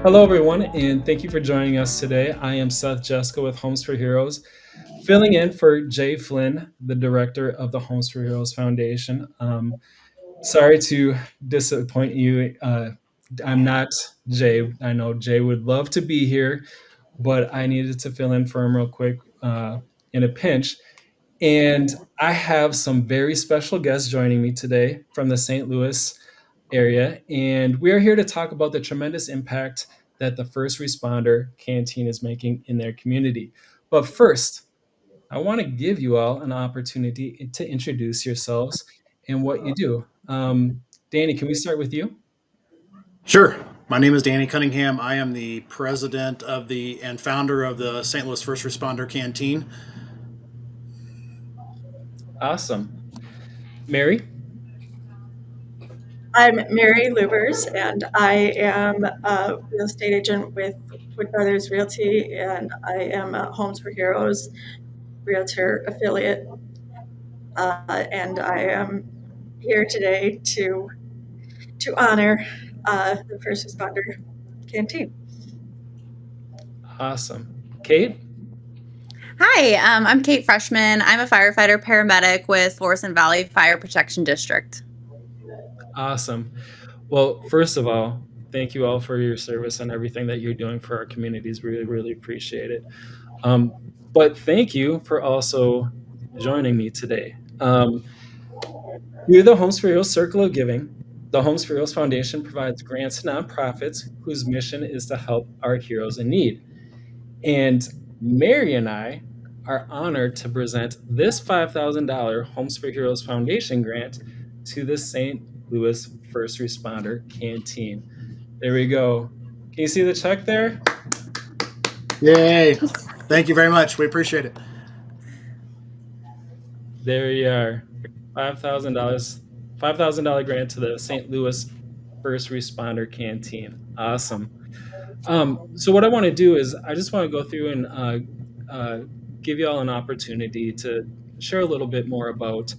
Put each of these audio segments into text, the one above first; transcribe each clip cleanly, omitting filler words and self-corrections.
Hello, everyone, and thank you for joining us today. I am Seth Jessica with Homes for Heroes, filling in for Jay Flynn, the director of the Homes for Heroes Foundation. Sorry to disappoint you. I'm not Jay. I know Jay would love to be here, but I needed to fill in for him real quick in a pinch. And I have some very special guests joining me today from the St. Louis area. And we are here to talk about the tremendous impact that the first responder canteen is making in their community. But first, I want to give you all an opportunity to introduce yourselves and what you do. Danny, can we start with you? Sure. My name is Danny Cunningham. I am the president of the and founder of the St. Louis First Responder Canteen. Awesome. Mary? I'm Mary Lubers, and I am a real estate agent with Wood Brothers Realty, and I am a Homes for Heroes realtor affiliate. And I am here today to honor the first responder canteen. Awesome. Kate? Hi, I'm Kate Freshman. I'm a firefighter paramedic with Florissant Valley Fire Protection District. Awesome. Well, first of all, thank you all for your service and everything that you're doing for our communities. Really, really appreciate it. Um, but thank you for also joining me today. Through the Homes for Heroes Circle of Giving, the Homes for Heroes Foundation provides grants to nonprofits whose mission is to help our heroes in need. And Mary and I are honored to present this $5,000 Homes for Heroes Foundation grant to the St. Louis First Responder Canteen. There we go. Can you see the check there? Yay. Thank you very much. We appreciate it. There you are. $5,000. $5,000 grant to the St. Louis First Responder Canteen. Awesome. So what I want to do is I just want to go through and give you all an opportunity to share a little bit more about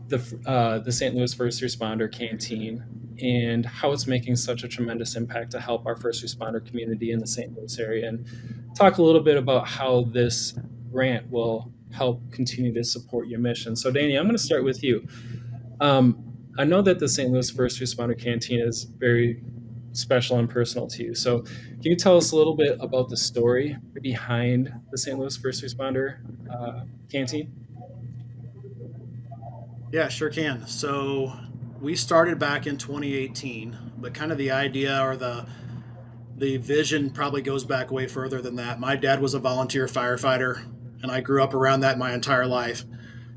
the St. Louis First Responder Canteen and how it's making such a tremendous impact to help our first responder community in the St. Louis area, and talk a little bit about how this grant will help continue to support your mission. So, Danny, I'm going to start with you. I know that the St. Louis First Responder Canteen is very special and personal to you. So, can you tell us a little bit about the story behind the St. Louis First Responder Canteen? Yeah, sure can. So we started back in 2018, but kind of the idea or the vision probably goes back way further than that. My dad was a volunteer firefighter, and I grew up around that my entire life.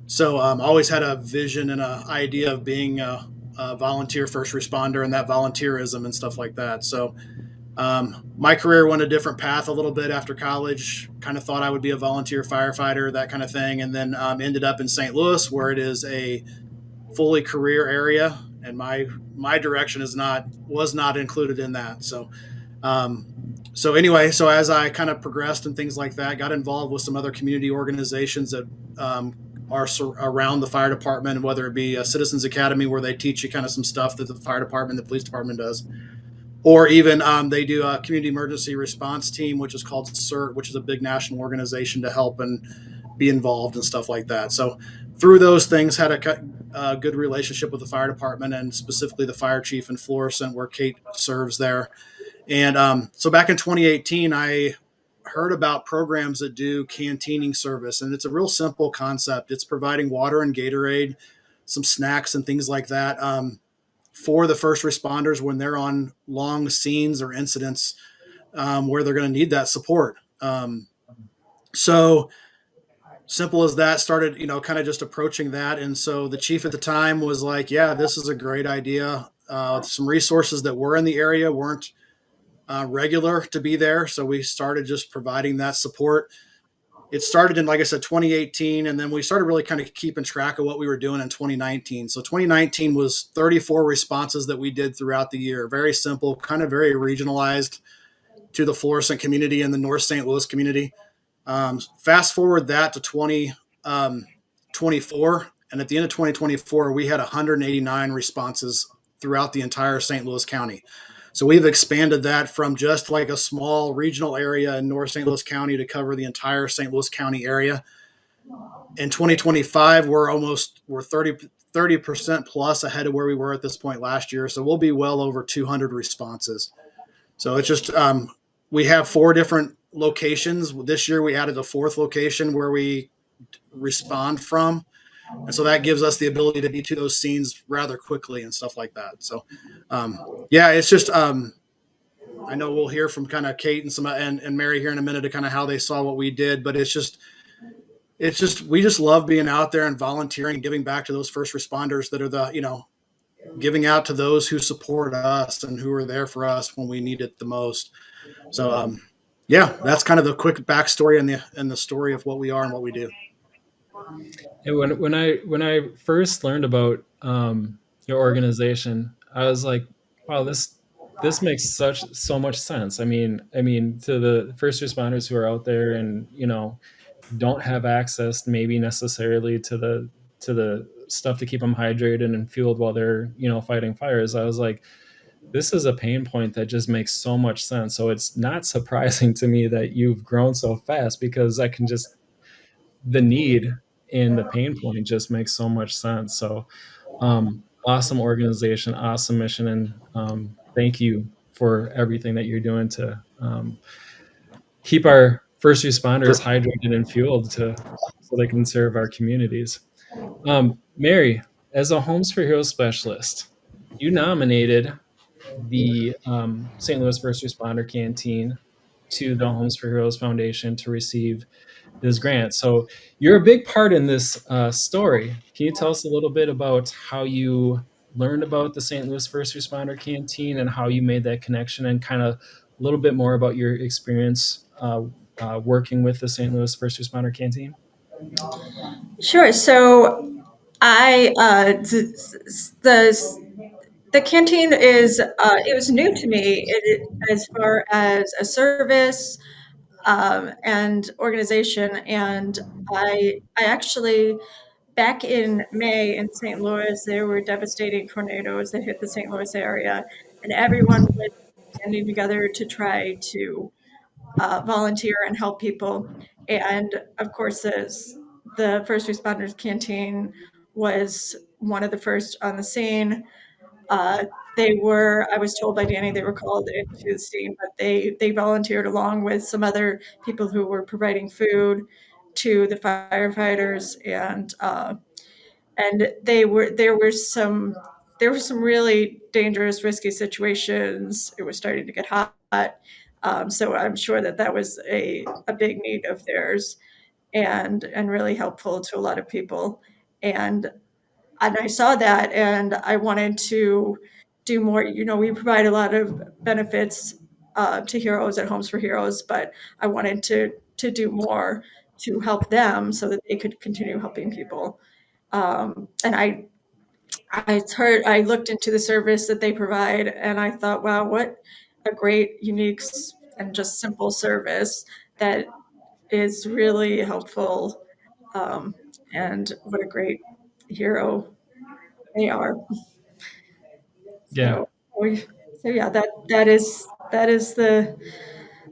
So always had a vision and an idea of being a volunteer first responder and that volunteerism and stuff like that. So my career went a different path a little bit after college. Kind of thought I would be a volunteer firefighter, that kind of thing, and then ended up in St. Louis, where it is a fully career area, and my direction is not was not included in that. Um, so anyway, so as I kind of progressed and things like that, got involved with some other community organizations that are around the fire department, whether it be a Citizens Academy where they teach you kind of some stuff that the fire department, the police department does, or even they do a community emergency response team, which is called CERT, which is a big national organization to help and be involved and stuff like that. So through those things, had a good relationship with the fire department and specifically the fire chief in Florissant, where Kate serves there. And so back in 2018, I heard about programs that do canteening service, and it's a real simple concept. It's providing water and Gatorade, some snacks and things like that. For the first responders when they're on long scenes or incidents where they're going to need that support. So simple as that, started, kind of just approaching that. And so the chief at the time was like, yeah, this is a great idea. Some resources that were in the area weren't regular to be there. So we started just providing that support. It started in, like I said, 2018, and then we started really kind of keeping track of what we were doing in 2019. So 2019 was 34 responses that we did throughout the year. Very simple, kind of very regionalized to the Florissant community and the North St. Louis community. Fast forward that to 2024, and at the end of 2024, we had 189 responses throughout the entire St. Louis County. So we've expanded that from just like a small regional area in North St. Louis County to cover the entire St. Louis County area. In 2025, we're 30% plus ahead of where we were at this point last year. So we'll be well over 200 responses. So it's just we have 4 different locations. This year we added a 4th location where we respond from, and so that gives us the ability to be to those scenes rather quickly and stuff like that. So yeah, it's just I know we'll hear from kind of Kate and and Mary here in a minute to kind of how they saw what we did, but it's just we just love being out there and volunteering, giving back to those first responders that are giving out to those who support us and who are there for us when we need it the most. So yeah, that's kind of the quick backstory and the story of what we are and what we do. And when I first learned about your organization, I was like, wow, this makes so much sense. I mean, to the first responders who are out there and don't have access maybe necessarily to the stuff to keep them hydrated and fueled while they're fighting fires. I was like, this is a pain point that just makes so much sense. So it's not surprising to me that you've grown so fast, because I can just the need and the pain point just makes so much sense. So awesome organization, awesome mission, and thank you for everything that you're doing to keep our first responders Sure. hydrated and fueled so they can serve our communities. Mary, as a Homes for Heroes specialist, you nominated the St. Louis First Responder Canteen to the Homes for Heroes Foundation to receive this grant. So you're a big part in this story. Can you tell us a little bit about how you learned about the St. Louis First Responder Canteen and how you made that connection, and kind of a little bit more about your experience working with the St. Louis First Responder Canteen? Sure. So I the canteen is it was new to me as far as a service and organization, and I actually back in May in St. Louis there were devastating tornadoes that hit the St. Louis area, and everyone was standing together to try to volunteer and help people. And of course, the first responders canteen was one of the first on the scene. Uh, I was told by Danny, they were called into the scene, but they volunteered along with some other people who were providing food to the firefighters, and there were some really dangerous, risky situations. It was starting to get hot. So I'm sure that was a big need of theirs, and really helpful to a lot of people. And and I saw that, and I wanted to do more. We provide a lot of benefits to heroes at Homes for Heroes, but I wanted to do more to help them so that they could continue helping people. And I looked into the service that they provide, and I thought, wow, what a great, unique, and just simple service that is really helpful. Um, and what a great hero they are. Yeah, So, so yeah, that is the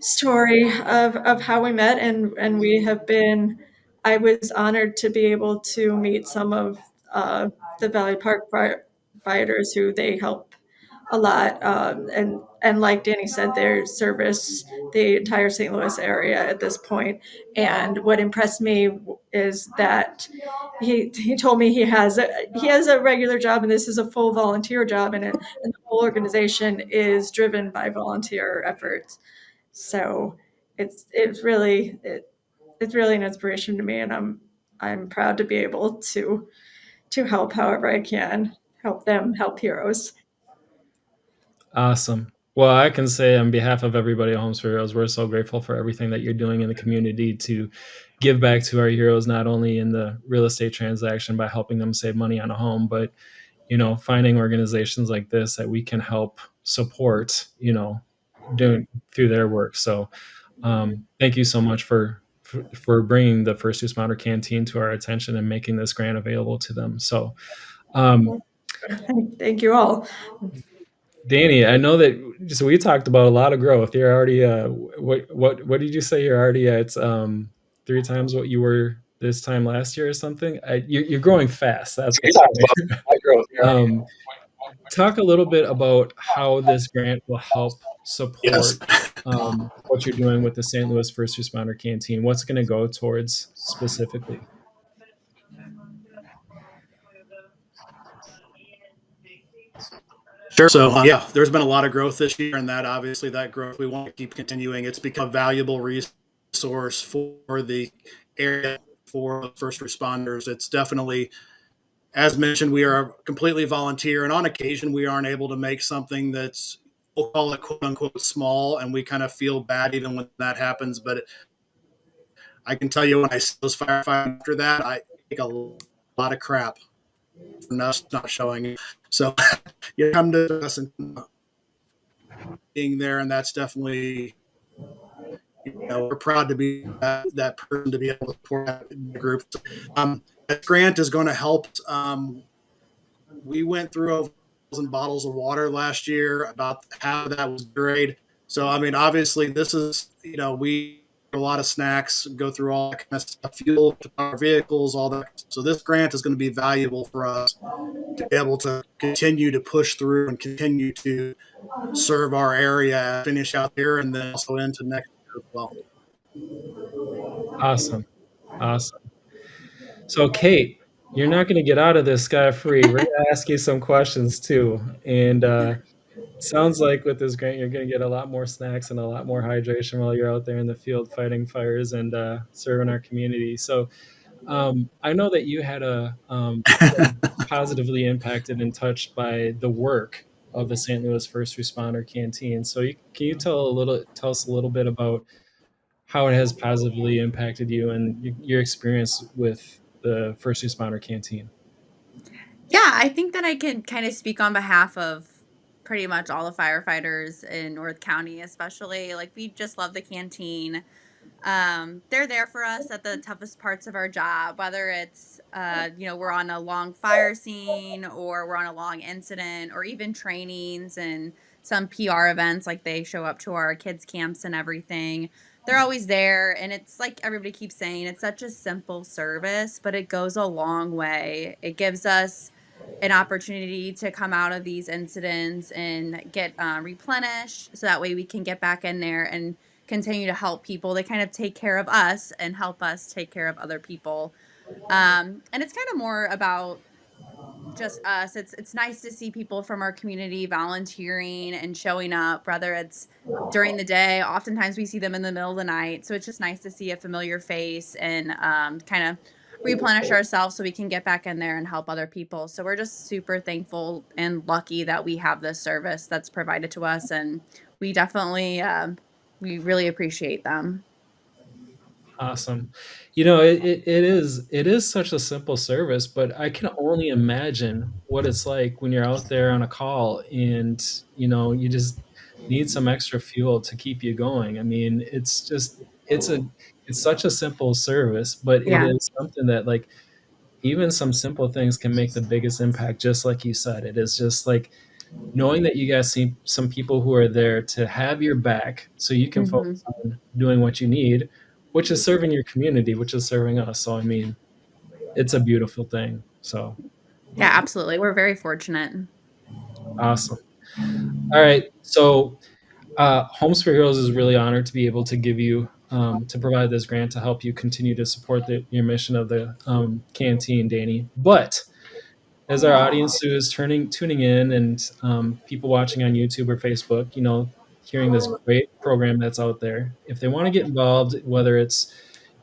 story of how we met, and we have been. I was honored to be able to meet some of the Valley Park fighters who they help a lot, and like Danny said, their service the entire St. Louis area at this point. And what impressed me is that he told me he has a regular job, and this is a full volunteer job, and the whole organization is driven by volunteer efforts. So it's really an inspiration to me, and I'm proud to be able to help however I can, help them help heroes. awesome. Well, I can say on behalf of everybody at Homes for Heroes, we're so grateful for everything that you're doing in the community to give back to our heroes, not only in the real estate transaction by helping them save money on a home, but finding organizations like this that we can help support, doing through their work. So thank you so much for bringing the first responder canteen to our attention and making this grant available to them. So um, Thank you all. Danny, I know that so we talked about a lot of growth. You're already what did you say? You're already at three times what you were this time last year or something. You're growing fast. That's You what talked I'm about high growth. saying. Talk a little bit about how this grant will help Yes. support what you're doing with the St. Louis First Responder Canteen. What's going to go towards specifically? Sure. So yeah, there's been a lot of growth this year, and that obviously that growth we want to keep continuing. It's become a valuable resource for the area for first responders. It's definitely, as mentioned, we are completely volunteer, and on occasion we aren't able to make something that's, we'll call it quote unquote small, and we kind of feel bad even when that happens. But I can tell you when I see those firefighters after that, I take a lot of crap for not showing. So you come to us and being there, and that's definitely, we're proud to be that person to be able to support that group. That grant is going to help. We went through over 1,000 bottles of water last year. About half of that was grade. So I mean, obviously, this is, we a lot of snacks, go through all that kind of stuff, fuel to our vehicles, all that. So this grant is going to be valuable for us to be able to continue to push through and continue to serve our area, finish out here, and then also into next year as well. Awesome. Awesome. So, Kate, you're not going to get out of this scot free. We're going to ask you some questions too. And sounds like with this grant, you're going to get a lot more snacks and a lot more hydration while you're out there in the field fighting fires and serving our community. So, I know that you had been positively impacted and touched by the work of the St. Louis First Responder Canteen. So, can you tell us a little bit about how it has positively impacted you and your experience with the First Responder Canteen? Yeah, I think that I can kind of speak on behalf of pretty much all the firefighters in North County, especially. Like, we just love the canteen. They're there for us at the toughest parts of our job, whether it's, we're on a long fire scene or we're on a long incident or even trainings and some PR events, like they show up to our kids' camps and everything. They're always there. And it's like everybody keeps saying, it's such a simple service, but it goes a long way. It gives us an opportunity to come out of these incidents and get replenished so that way we can get back in there and continue to help people. They kind of take care of us and help us take care of other people. And it's kind of more about just us. It's nice to see people from our community volunteering and showing up, whether it's during the day. Oftentimes we see them in the middle of the night. So it's just nice to see a familiar face and kind of replenish ourselves so we can get back in there and help other people. So we're just super thankful and lucky that we have this service that's provided to us. And we definitely, we really appreciate them. Awesome. It is such a simple service, but I can only imagine what it's like when you're out there on a call and you just need some extra fuel to keep you going. I mean, it's a it's such a simple service, but it Yeah. is something that like even some simple things can make the biggest impact, just like you said. It is just like knowing that you guys see some people who are there to have your back so you can Hmm. focus on doing what you need, which is serving your community, which is serving us. So, I mean, it's a beautiful thing. So, Yeah, absolutely. We're very fortunate. awesome. All right. So, Homes for Heroes is really honored to be able to give you, to provide this grant to help you continue to support your mission of the canteen, Danny. But as our audience who is tuning in and people watching on YouTube or Facebook, hearing this great program that's out there, if they want to get involved, whether it's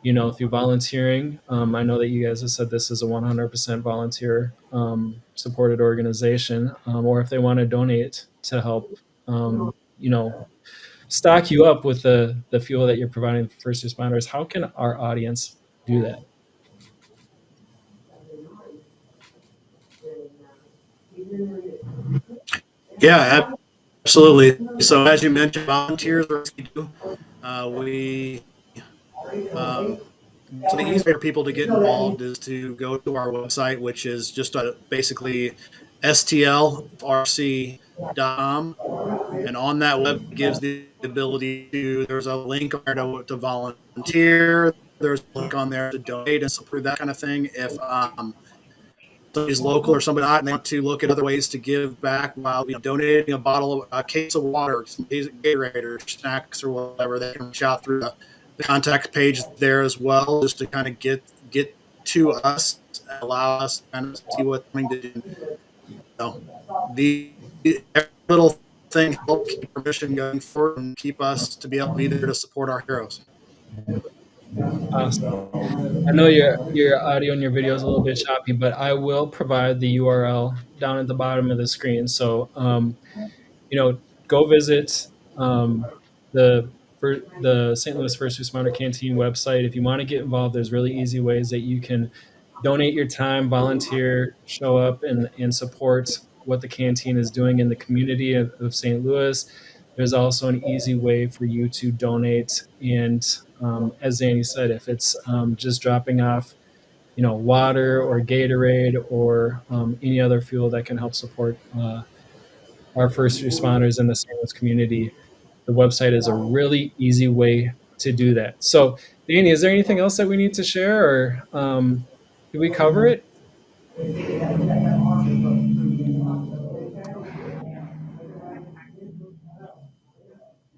through volunteering, I know that you guys have said this is a 100% volunteer supported organization, or if they want to donate to help, um, you know, stock you up with the fuel that you're providing for first responders, how can our audience do that? Yeah, absolutely. So as you mentioned, volunteers are easy to do. We So the easiest way for people to get involved is to go to our website, which is just basically stlrc.com. And on that web gives the ability to, there's a link on there to volunteer. There's a link on there to donate and support, that kind of thing. If somebody's local or somebody not, and they want to look at other ways to give back while donating a case of water, some Gatorade or snacks or whatever, they can reach out through the contact page there as well, just to kind of get to us and allow us to kind of see what's coming to do. So every little thing helps keep our mission going forward and keep us to be able to be there to support our heroes. Awesome. I know your audio and your video is a little bit choppy, but I will provide the URL down at the bottom of the screen. So, go visit the St. Louis First Responder Canteen website. If you want to get involved, there's really easy ways that you can donate your time, volunteer, show up, and support what the canteen is doing in the community of St. Louis. There's also an easy way for you to donate. And as Danny said, if it's just dropping off, water or Gatorade or any other fuel that can help support our first responders in the St. Louis community, the website is a really easy way to do that. So, Danny, is there anything else that we need to share, or did we cover it?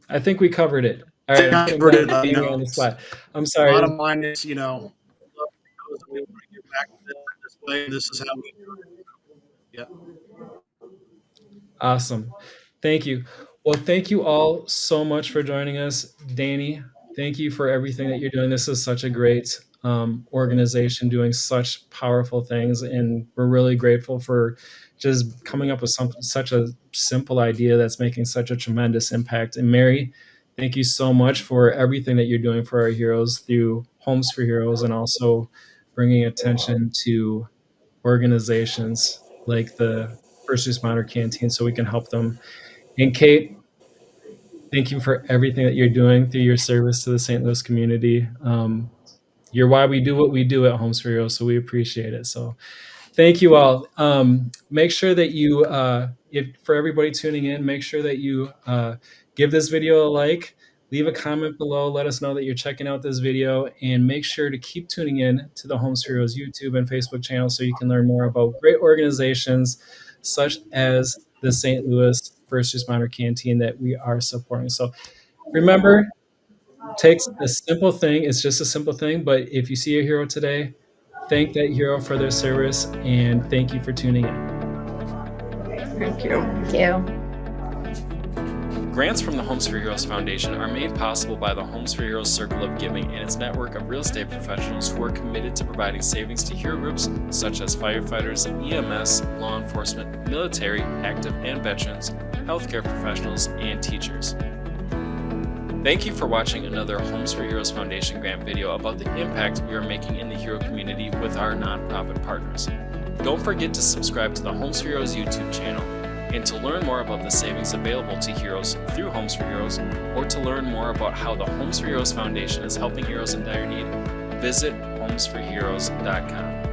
I think we covered it. All right, I'm putting Danny on the spot. I'm sorry. Bottom line is, get back to this way. This is how we do it. Yeah. Awesome. Thank you. Well, thank you all so much for joining us. Danny, thank you for everything that you're doing. This is such a great organization doing such powerful things, and we're really grateful for just coming up with such a simple idea that's making such a tremendous impact. And Mary, thank you so much for everything that you're doing for our heroes through Homes for Heroes, and also bringing attention to organizations like the First Responder Canteen so we can help them. And Kate, thank you for everything that you're doing through your service to the St. Louis community. You're why we do what we do at Homes for Heroes, so we appreciate it. So thank you all. Make sure that you, for everybody tuning in, make sure that you give this video a like, leave a comment below, let us know that you're checking out this video, and make sure to keep tuning in to the Homes for Heroes YouTube and Facebook channel so you can learn more about great organizations such as the St. Louis First Responder Canteen that we are supporting. So remember, it takes a simple thing. It's just a simple thing, but if you see a hero today, thank that hero for their service, and thank you for tuning in. Thank you. Thank you. Grants from the Homes for Heroes Foundation are made possible by the Homes for Heroes Circle of Giving and its network of real estate professionals who are committed to providing savings to hero groups such as firefighters, EMS, law enforcement, military, active and veterans, healthcare professionals, and teachers. Thank you for watching another Homes for Heroes Foundation grant video about the impact we are making in the hero community with our nonprofit partners. Don't forget to subscribe to the Homes for Heroes YouTube channel. And to learn more about the savings available to heroes through Homes for Heroes, or to learn more about how the Homes for Heroes Foundation is helping heroes in dire need, visit homesforheroes.com.